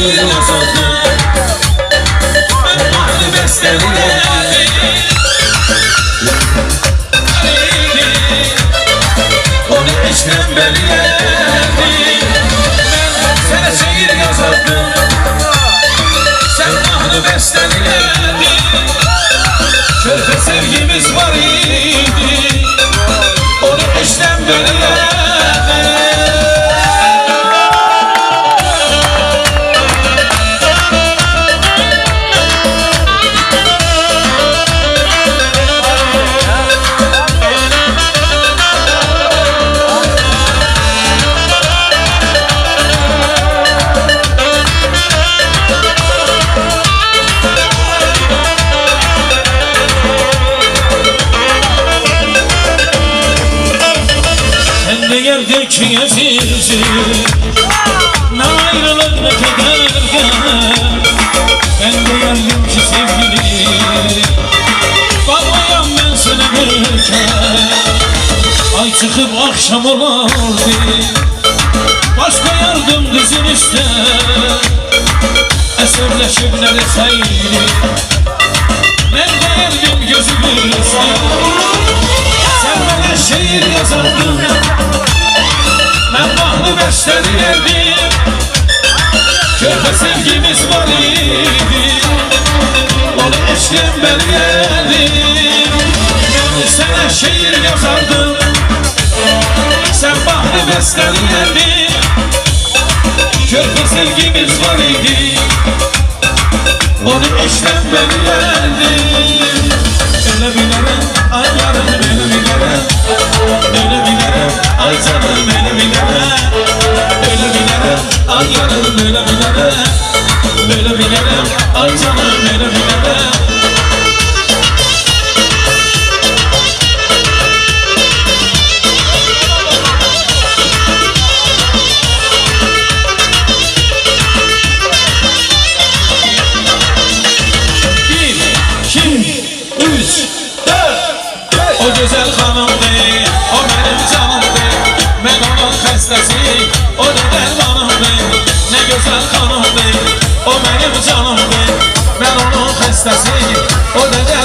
şehir yazıldı. Ben mahnı besteliyorum. Onu eşrem belirledim. Ben sana şehir yazıldım. Sen mahnı besteliyorum. Körpe sevgimiz var idi. Onu eşrem belirledim. Yerdeki yüzücü ne ayrılık ne keder. Ben de geldim ki sevgili bakmayan ben sana görürken. Ay çıkıp akşam olardı, baş koyardım dizin üstte, eserleşip ne deseydi. Ben de geldim gözümün üstte. Sen bana şiir yazardın, ben mahnı besteledim. Körpe sevgimiz var idi. Onu eşrem belirledim. Ben sana şiir yazardım. Sen mahnı besteledim. Körpe sevgimiz var idi. Onu eşrem belirledim. Öyle bilerim, ay yarım öyle bilerim. Öyle bilerim, ay canım öyle bilerim. Öyle bilerim, ay yarım öyle bilerim. Öyle bilerim, ay canım öyle bilerim. O güzel hanımdır, o benim canımdır. Ben onun xəstəsi, o da dərmanımdır. Ne güzel hanımdır, o benim canımdır. Ben onun xəstəsi, o da dərmanımdır.